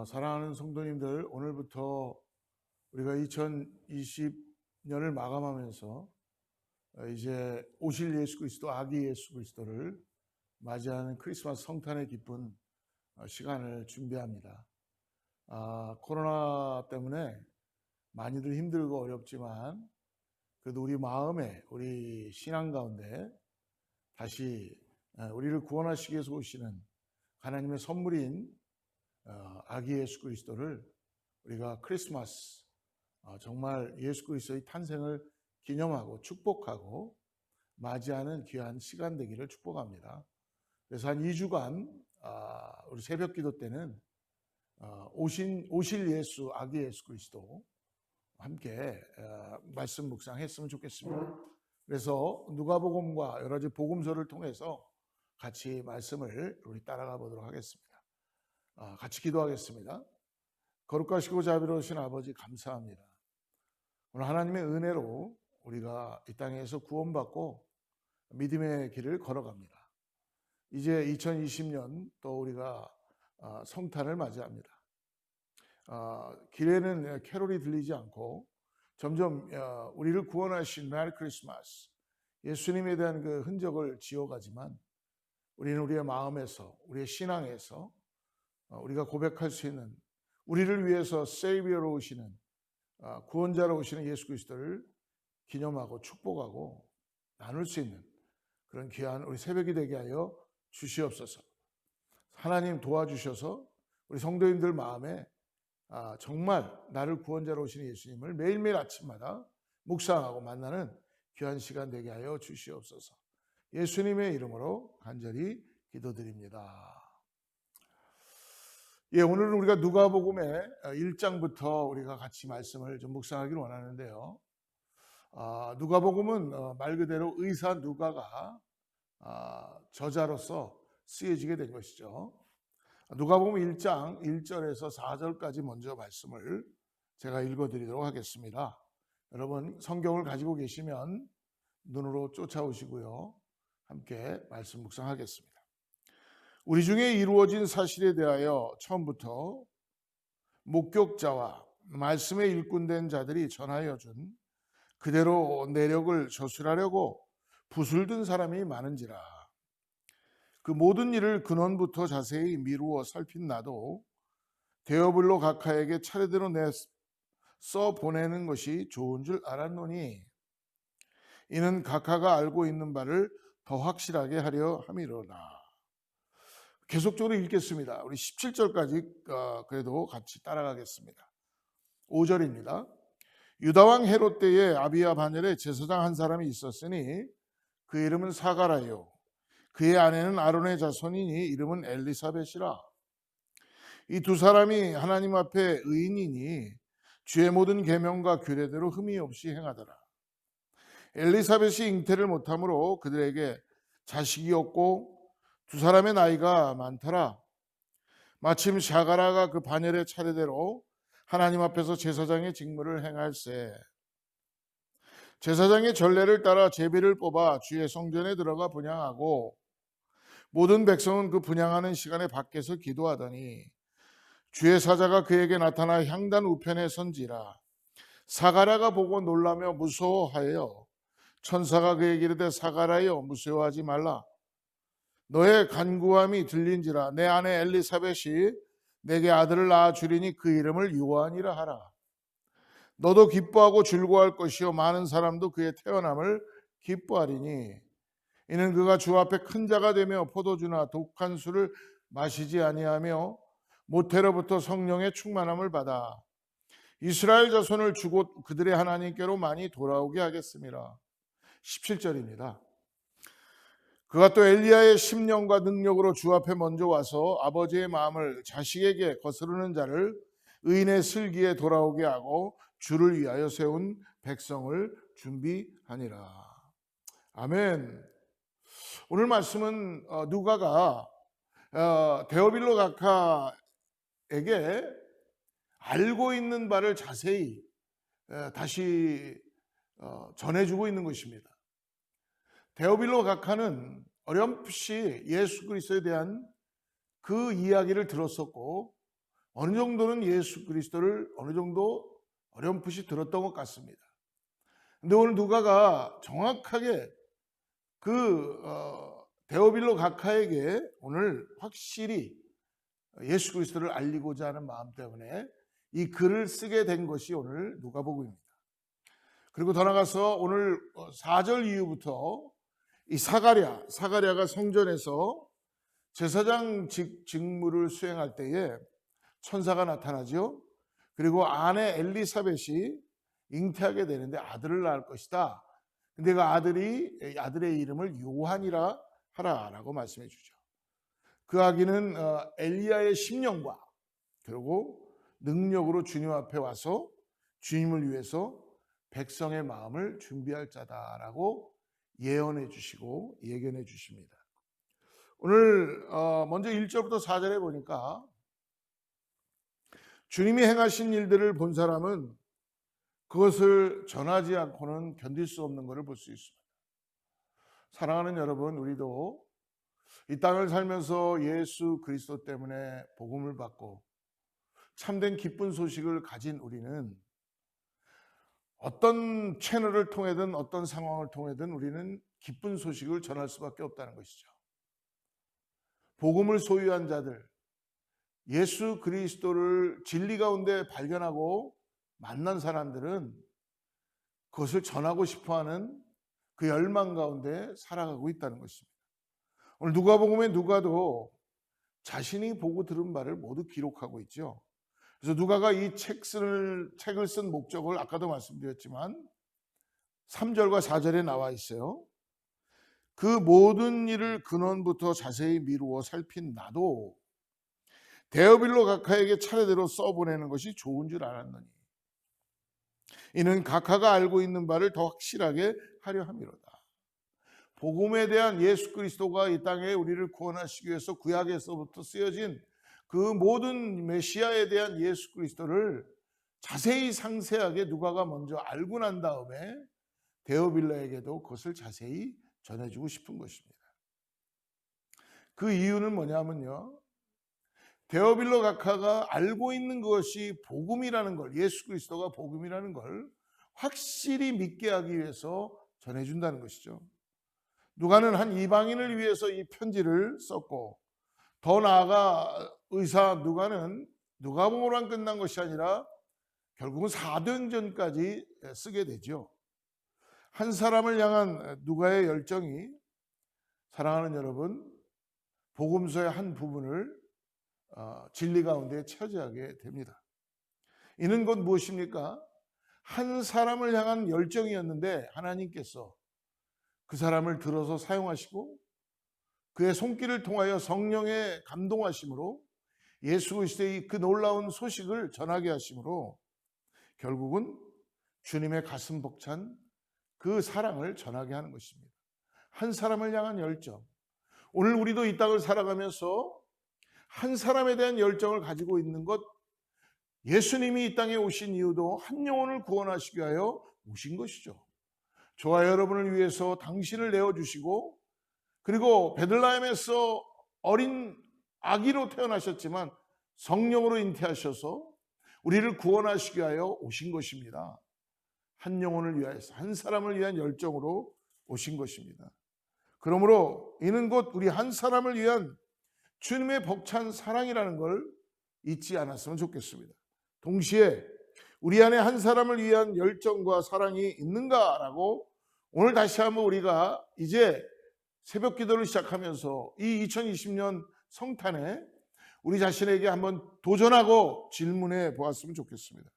사랑하는 성도님들, 오늘부터 우리가 2020년을 마감하면서 이제 오실 예수 그리스도, 아기 예수 그리스도를 맞이하는 크리스마스 성탄의 기쁜 시간을 준비합니다. 코로나 때문에 많이들 힘들고 어렵지만 그래도 우리 마음에, 우리 신앙 가운데 다시 우리를 구원하시기 위해서 오시는 하나님의 선물인 아기 예수 그리스도를 우리가 크리스마스, 정말 예수 그리스도의 탄생을 기념하고 축복하고 맞이하는 귀한 시간 되기를 축복합니다. 그래서 한 2주간 우리 새벽 기도 때는 오실 예수, 아기 예수 그리스도 함께 말씀 묵상했으면 좋겠습니다. 그래서 누가복음과 여러 가지 복음서를 통해서 같이 말씀을 우리 따라가 보도록 하겠습니다. 같이 기도하겠습니다. 거룩하시고 자비로우신 아버지, 감사합니다. 오늘 하나님의 은혜로 우리가 이 땅에서 구원받고 믿음의 길을 걸어갑니다. 이제 2020년 또 우리가 성탄을 맞이합니다. 길에는 캐롤이 들리지 않고 점점 우리를 구원하신 메리 크리스마스, 예수님에 대한 그 흔적을 지워가지만 우리는 우리의 마음에서, 우리의 신앙에서 우리가 고백할 수 있는, 우리를 위해서 세이비어로 오시는, 구원자로 오시는 예수 그리스도를 기념하고 축복하고 나눌 수 있는 그런 귀한 우리 새벽이 되게 하여 주시옵소서. 하나님 도와주셔서 우리 성도님들 마음에 정말 나를 구원자로 오시는 예수님을 매일매일 아침마다 묵상하고 만나는 귀한 시간 되게 하여 주시옵소서. 예수님의 이름으로 간절히 기도드립니다. 오늘은 우리가 누가복음의 1장부터 우리가 같이 말씀을 좀 묵상하기를 원하는데요. 누가복음은 말 그대로 의사 누가가 저자로서 쓰여지게 된 것이죠. 누가복음 1장 1절에서 4절까지 먼저 말씀을 제가 읽어드리도록 하겠습니다. 여러분 성경을 가지고 계시면 눈으로 쫓아오시고요. 함께 말씀 묵상하겠습니다. 우리 중에 이루어진 사실에 대하여 처음부터 목격자와 말씀에 일꾼된 자들이 전하여 준 그대로 내력을 저술하려고 붓을 든 사람이 많은지라. 그 모든 일을 근원부터 자세히 미루어 살핀 나도 데오빌로 각하에게 차례대로 써 보내는 것이 좋은 줄 알았노니 이는 각하가 알고 있는 바를 더 확실하게 하려 함이로다. 계속적으로 읽겠습니다. 우리 17절까지 그래도 같이 따라가겠습니다. 5절입니다. 유다왕 헤롯 때에 아비야 바넬에 제사장 한 사람이 있었으니 그 이름은 사가라요. 그의 아내는 아론의 자손이니 이름은 엘리사벳이라. 이 두 사람이 하나님 앞에 의인이니 주의 모든 계명과 규례대로 흠이 없이 행하더라. 엘리사벳이 잉태를 못하므로 그들에게 자식이 없고 두 사람의 나이가 많더라. 마침 샤가라가 그 바넬의 차례대로 하나님 앞에서 제사장의 직무를 행할세. 제사장의 전례를 따라 제비를 뽑아 주의 성전에 들어가 분향하고 모든 백성은 그 분향하는 시간에 밖에서 기도하더니 주의 사자가 그에게 나타나 향단 우편에 선지라. 사가라가 보고 놀라며 무서워하여 천사가 그에게 이르되 사가라여 무서워하지 말라. 너의 간구함이 들린지라. 내 아내 엘리사벳이 내게 아들을 낳아 주리니 그 이름을 요한이라 하라. 너도 기뻐하고 즐거워할 것이요 많은 사람도 그의 태어남을 기뻐하리니 이는 그가 주 앞에 큰 자가 되며 포도주나 독한 술을 마시지 아니하며 모태로부터 성령의 충만함을 받아 이스라엘 자손을 주고 그들의 하나님께로 많이 돌아오게 하겠습니다. 17절입니다. 그가 또 엘리야의 심령과 능력으로 주 앞에 먼저 와서 아버지의 마음을 자식에게 거스르는 자를 의인의 슬기에 돌아오게 하고 주를 위하여 세운 백성을 준비하니라. 아멘. 오늘 말씀은 누가가 데오빌로 각하에게 알고 있는 바를 자세히 다시 전해주고 있는 것입니다. 데오빌로 각하는 어렴풋이 예수 그리스도에 대한 그 이야기를 들었었고 어느 정도는 예수 그리스도를 어느 정도 어렴풋이 들었던 것 같습니다. 근데 오늘 누가가 정확하게 그 데오빌로 각하에게 오늘 확실히 예수 그리스도를 알리고자 하는 마음 때문에 이 글을 쓰게 된 것이 오늘 누가복음입니다. 그리고 더 나가서 오늘 4절 이후부터 이 사가랴가 성전에서 제사장 직무를 수행할 때에 천사가 나타나죠. 그리고 아내 엘리사벳이 잉태하게 되는데 아들을 낳을 것이다. 근데 그 아들의 이름을 요한이라 하라라고 말씀해 주죠. 그 아기는 엘리야의 심령과 그리고 능력으로 주님 앞에 와서 주님을 위해서 백성의 마음을 준비할 자다라고 예언해 주시고 예견해 주십니다. 오늘 먼저 1절부터 4절에 보니까 주님이 행하신 일들을 본 사람은 그것을 전하지 않고는 견딜 수 없는 것을 볼 수 있습니다. 사랑하는 여러분, 우리도 이 땅을 살면서 예수 그리스도 때문에 복음을 받고 참된 기쁜 소식을 가진 우리는 어떤 채널을 통해든 어떤 상황을 통해든 우리는 기쁜 소식을 전할 수밖에 없다는 것이죠. 복음을 소유한 자들, 예수 그리스도를 진리 가운데 발견하고 만난 사람들은 그것을 전하고 싶어하는 그 열망 가운데 살아가고 있다는 것입니다. 오늘 누가복음에 누가도 자신이 보고 들은 바를 모두 기록하고 있죠. 그래서 누가가 이 책을 쓴 목적을 아까도 말씀드렸지만 3절과 4절에 나와 있어요. 그 모든 일을 근원부터 자세히 미루어 살핀 나도 데오빌로 각하에게 차례대로 써보내는 것이 좋은 줄 알았느니 이는 각하가 알고 있는 바를 더 확실하게 하려 함이로다. 복음에 대한 예수 그리스도가 이 땅에 우리를 구원하시기 위해서 구약에서부터 쓰여진 그 모든 메시아에 대한 예수 그리스도를 자세히 상세하게 누가가 먼저 알고 난 다음에 데오빌로에게도 그것을 자세히 전해주고 싶은 것입니다. 그 이유는 뭐냐면요, 데오빌로 각하가 알고 있는 것이 복음이라는 걸, 예수 그리스도가 복음이라는 걸 확실히 믿게 하기 위해서 전해준다는 것이죠. 누가는 한 이방인을 위해서 이 편지를 썼고, 더 나아가 의사 누가는 누가복음으로만 끝난 것이 아니라 결국은 사도행전까지 쓰게 되죠. 한 사람을 향한 누가의 열정이, 사랑하는 여러분, 복음서의 한 부분을 진리 가운데 차지하게 됩니다. 이는 곧 무엇입니까? 한 사람을 향한 열정이었는데 하나님께서 그 사람을 들어서 사용하시고 그의 손길을 통하여 성령의 감동하심으로 예수 그리스도의 그 놀라운 소식을 전하게 하심으로 결국은 주님의 가슴 벅찬 그 사랑을 전하게 하는 것입니다. 한 사람을 향한 열정. 오늘 우리도 이 땅을 살아가면서 한 사람에 대한 열정을 가지고 있는 것, 예수님이 이 땅에 오신 이유도 한 영혼을 구원하시기 위하여 오신 것이죠. 저와 여러분을 위해서 당신을 내어주시고, 그리고 베들레헴에서 어린 아기로 태어나셨지만 성령으로 잉태하셔서 우리를 구원하시기 위하여 오신 것입니다. 한 영혼을 위하여서, 한 사람을 위한 열정으로 오신 것입니다. 그러므로 이는 곧 우리 한 사람을 위한 주님의 벅찬 사랑이라는 걸 잊지 않았으면 좋겠습니다. 동시에 우리 안에 한 사람을 위한 열정과 사랑이 있는가라고 오늘 다시 한번 우리가 이제 새벽 기도를 시작하면서 이 2020년 성탄에 우리 자신에게 한번 도전하고 질문해 보았으면 좋겠습니다.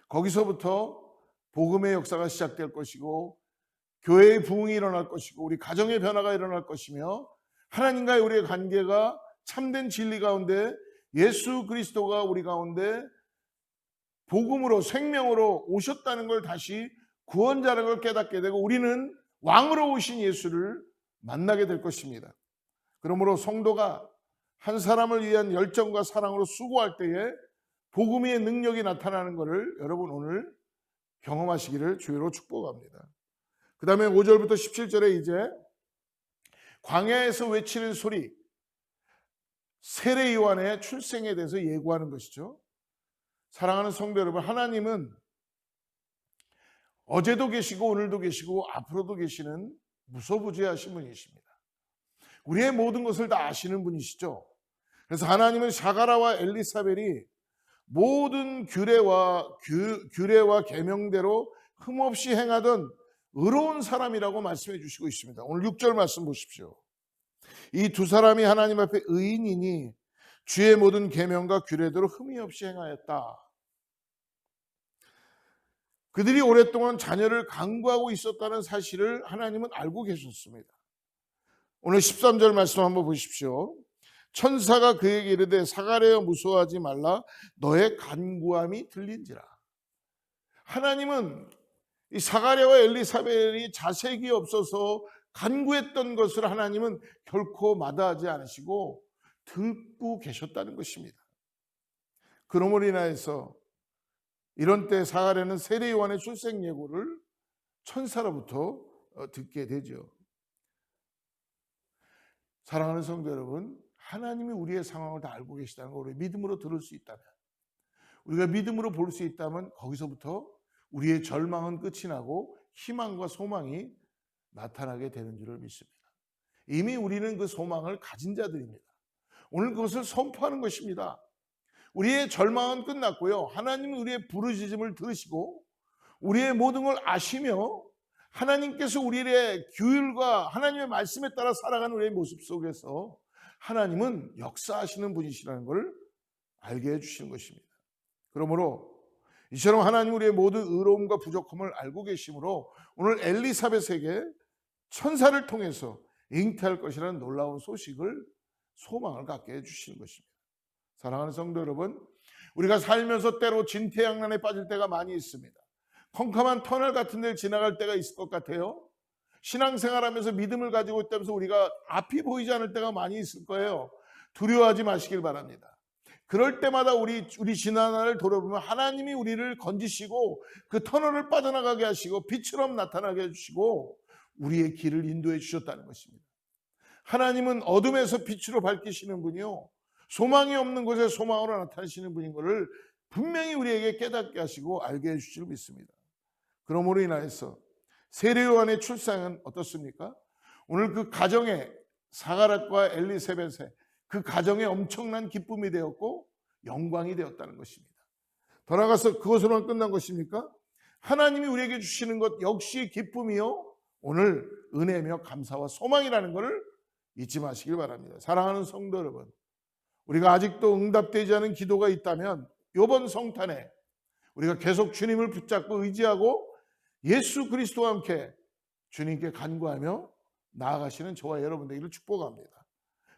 거기서부터 복음의 역사가 시작될 것이고 교회의 부흥이 일어날 것이고 우리 가정의 변화가 일어날 것이며 하나님과의 우리의 관계가 참된 진리 가운데 예수 그리스도가 우리 가운데 복음으로 생명으로 오셨다는 걸 다시 구원자라는 걸 깨닫게 되고 우리는 왕으로 오신 예수를 만나게 될 것입니다. 그러므로 성도가 한 사람을 위한 열정과 사랑으로 수고할 때에 복음의 능력이 나타나는 것을 여러분 오늘 경험하시기를 주의로 축복합니다. 그 다음에 5절부터 17절에 이제 광야에서 외치는 소리, 세례 요한의 출생에 대해서 예고하는 것이죠. 사랑하는 성도 여러분, 하나님은 어제도 계시고 오늘도 계시고 앞으로도 계시는 무소부재하신 분이십니다. 우리의 모든 것을 다 아시는 분이시죠. 그래서 하나님은 사가라와 엘리사벳이 모든 규례와 계명대로 흠없이 행하던 의로운 사람이라고 말씀해 주시고 있습니다. 오늘 6절 말씀 보십시오. 이 두 사람이 하나님 앞에 의인이니 주의 모든 계명과 규례대로 흠이 없이 행하였다. 그들이 오랫동안 자녀를 간구하고 있었다는 사실을 하나님은 알고 계셨습니다. 오늘 13절 말씀 한번 보십시오. 천사가 그에게 이르되 사가랴여 무서워하지 말라 너의 간구함이 들린지라. 하나님은 이 사가랴와 엘리사벳이 자식이 없어서 간구했던 것을 하나님은 결코 마다하지 않으시고 듣고 계셨다는 것입니다. 그러므로 인하여서 이런 때 사가랴는 세례 요한의 출생 예고를 천사로부터 듣게 되죠. 사랑하는 성도 여러분, 하나님이 우리의 상황을 다 알고 계시다는 걸 우리 믿음으로 들을 수 있다면, 우리가 믿음으로 볼 수 있다면 거기서부터 우리의 절망은 끝이 나고 희망과 소망이 나타나게 되는 줄을 믿습니다. 이미 우리는 그 소망을 가진 자들입니다. 오늘 그것을 선포하는 것입니다. 우리의 절망은 끝났고요. 하나님은 우리의 부르짖음을 들으시고 우리의 모든 걸 아시며 하나님께서 우리의 규율과 하나님의 말씀에 따라 살아가는 우리의 모습 속에서 하나님은 역사하시는 분이시라는 걸 알게 해주시는 것입니다. 그러므로 이처럼 하나님 우리의 모든 의로움과 부족함을 알고 계시므로 오늘 엘리사벳에게 천사를 통해서 잉태할 것이라는 놀라운 소식을 소망을 갖게 해주시는 것입니다. 사랑하는 성도 여러분, 우리가 살면서 때로 진퇴양난에 빠질 때가 많이 있습니다. 컴컴한 터널 같은 데를 지나갈 때가 있을 것 같아요. 신앙생활하면서 믿음을 가지고 있다면서 우리가 앞이 보이지 않을 때가 많이 있을 거예요. 두려워하지 마시길 바랍니다. 그럴 때마다 우리 지난날을 돌아보면 하나님이 우리를 건지시고 그 터널을 빠져나가게 하시고 빛처럼 나타나게 해주시고 우리의 길을 인도해 주셨다는 것입니다. 하나님은 어둠에서 빛으로 밝히시는 분이요, 소망이 없는 곳에 소망으로 나타나시는 분인 것을 분명히 우리에게 깨닫게 하시고 알게 해주실 믿습니다. 그러므로 인하여서 세례 요한의 출생은 어떻습니까? 오늘 그 가정에 사가랴와 엘리사벳의 그 가정에 엄청난 기쁨이 되었고 영광이 되었다는 것입니다. 더 나아가서 그것으로만 끝난 것입니까? 하나님이 우리에게 주시는 것 역시 기쁨이요 오늘 은혜며 감사와 소망이라는 것을 잊지 마시길 바랍니다. 사랑하는 성도 여러분, 우리가 아직도 응답되지 않은 기도가 있다면 이번 성탄에 우리가 계속 주님을 붙잡고 의지하고 예수 그리스도와 함께 주님께 간구하며 나아가시는 저와 여러분 되기를 축복합니다.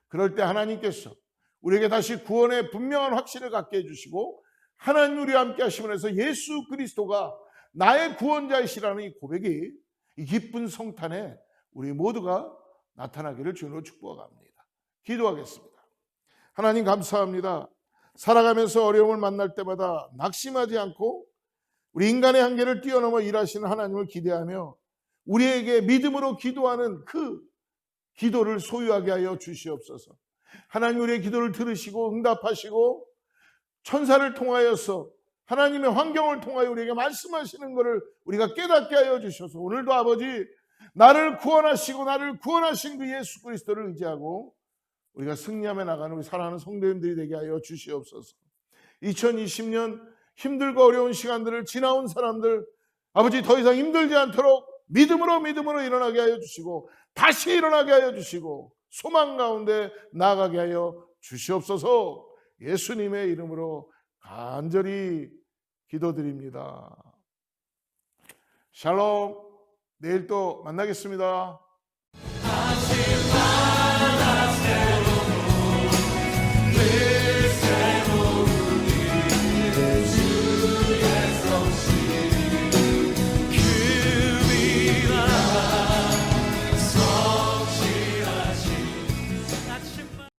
그럴 때 하나님께서 우리에게 다시 구원의 분명한 확신을 갖게 해주시고 하나님 우리와 함께 하심으로 해서 예수 그리스도가 나의 구원자이시라는 이 고백이 이 기쁜 성탄에 우리 모두가 나타나기를 주님으로 축복합니다. 기도하겠습니다. 하나님 감사합니다. 살아가면서 어려움을 만날 때마다 낙심하지 않고 우리 인간의 한계를 뛰어넘어 일하시는 하나님을 기대하며 우리에게 믿음으로 기도하는 그 기도를 소유하게 하여 주시옵소서. 하나님 우리의 기도를 들으시고 응답하시고 천사를 통하여서 하나님의 환경을 통하여 우리에게 말씀하시는 것을 우리가 깨닫게 하여 주셔서 오늘도 아버지 나를 구원하시고 나를 구원하신 그 예수 그리스도를 의지하고 우리가 승리하며 나가는 우리 사랑하는 성도님들이 되게 하여 주시옵소서. 2020년 힘들고 어려운 시간들을 지나온 사람들 아버지 더 이상 힘들지 않도록 믿음으로 일어나게 하여 주시고 다시 일어나게 하여 주시고 소망 가운데 나아가게 하여 주시옵소서. 예수님의 이름으로 간절히 기도드립니다. 샬롬. 내일 또 만나겠습니다.